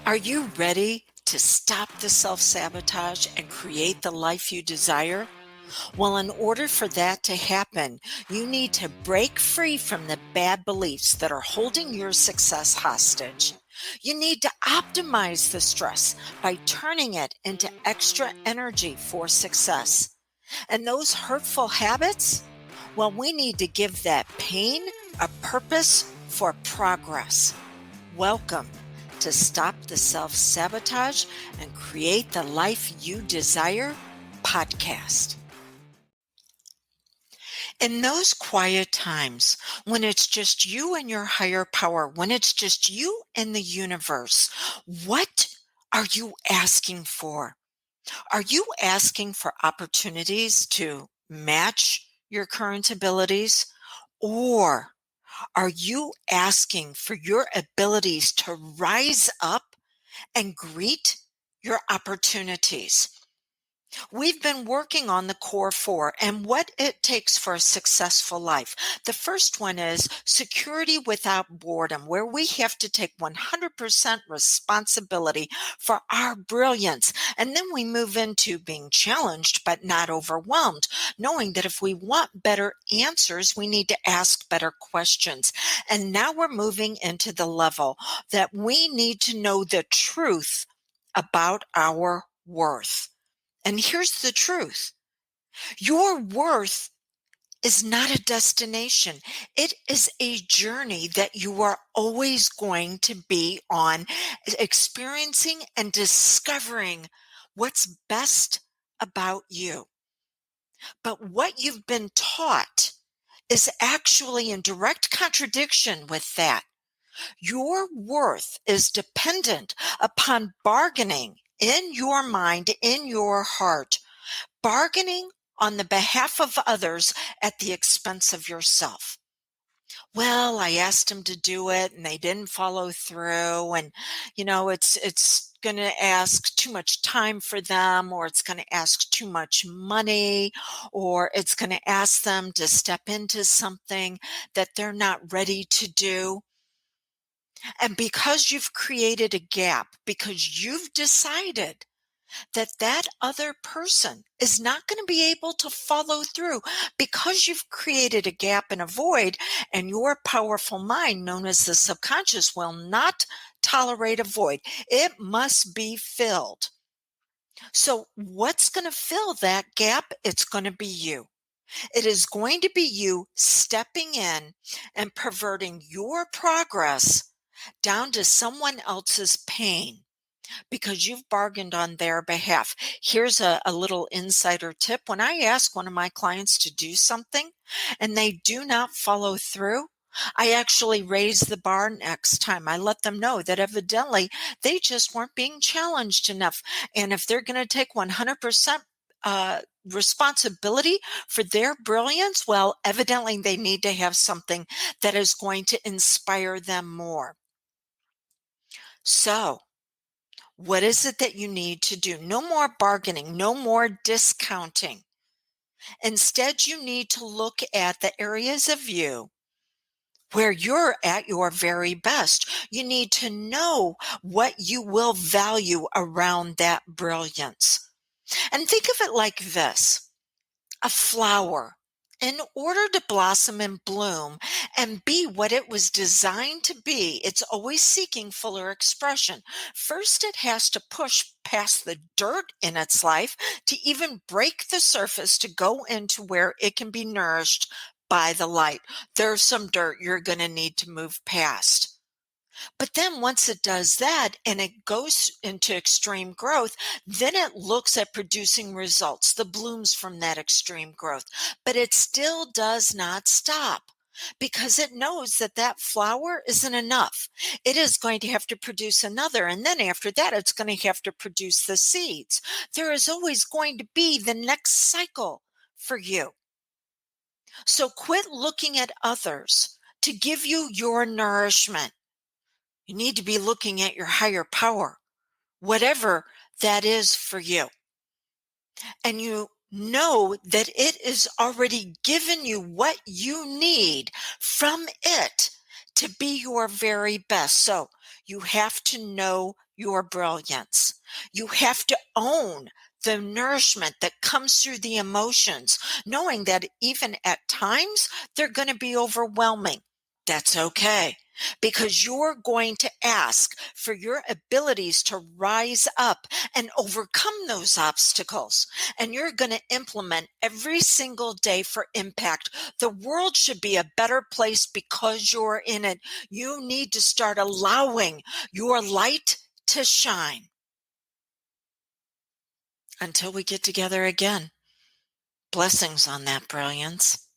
Are you ready to stop the self-sabotage and create the life you desire? Well, in order for that to happen, you need to break free from the bad beliefs that are holding your success hostage. You need to optimize the stress by turning it into extra energy for success. And those hurtful habits? Well, we need to give that pain a purpose for progress. Welcome to Stop the Self-Sabotage and Create the Life You Desire podcast. In those quiet times when it's just you and your higher power, when it's just you and the universe, what are you asking for? Are you asking for opportunities to match your current abilities? Or are you asking for your abilities to rise up and greet your opportunities? We've been working on the core four and what it takes for a successful life. The first one is security without boredom, where we have to take 100% responsibility for our brilliance. And then we move into being challenged but not overwhelmed, knowing that if we want better answers, we need to ask better questions. And now we're moving into the level that we need to know the truth about our worth. And here's the truth. Your worth is not a destination. It is a journey that you are always going to be on, experiencing and discovering what's best about you. But what you've been taught is actually in direct contradiction with that. Your worth is dependent upon bargaining in your mind, in your heart, bargaining on the behalf of others at the expense of yourself. Well, I asked them to do it and they didn't follow through. And, it's going to ask too much time for them, or it's going to ask too much money, or it's going to ask them to step into something that they're not ready to do. And because you've created a gap, because you've decided that other person is not going to be able to follow through, because you've created a gap and a void, and your powerful mind, known as the subconscious, will not tolerate a void. It must be filled. So what's going to fill that gap? It's going to be you. It is going to be you stepping in and perverting your progress down to someone else's pain, because you've bargained on their behalf. Here's a little insider tip. When I ask one of my clients to do something and they do not follow through, I actually raise the bar next time. I let them know that evidently they just weren't being challenged enough. And if they're going to take 100% responsibility for their brilliance, well, evidently they need to have something that is going to inspire them more. So, what is it that you need to do? No more bargaining, no more discounting. Instead, you need to look at the areas of you where you're at your very best. You need to know what you will value around that brilliance. And think of it like this. A flower, in order to blossom and bloom and be what it was designed to be, it's always seeking fuller expression. First, it has to push past the dirt in its life to even break the surface to go into where it can be nourished by the light. There's some dirt you're going to need to move past. But then once it does that and it goes into extreme growth, then it looks at producing results, the blooms from that extreme growth. But it still does not stop, because it knows that that flower isn't enough. It is going to have to produce another. And then after that, it's going to have to produce the seeds. There is always going to be the next cycle for you. So quit looking at others to give you your nourishment. You need to be looking at your higher power, whatever that is for you. And you know that it is already given you what you need from it to be your very best. So You have to know your brilliance. You have to own the nourishment that comes through the emotions, knowing that even at times they're going to be overwhelming. That's okay, because you're going to ask for your abilities to rise up and overcome those obstacles. And you're going to implement every single day for impact. The world should be a better place because you're in it. You need to start allowing your light to shine. Until we get together again, blessings on that brilliance.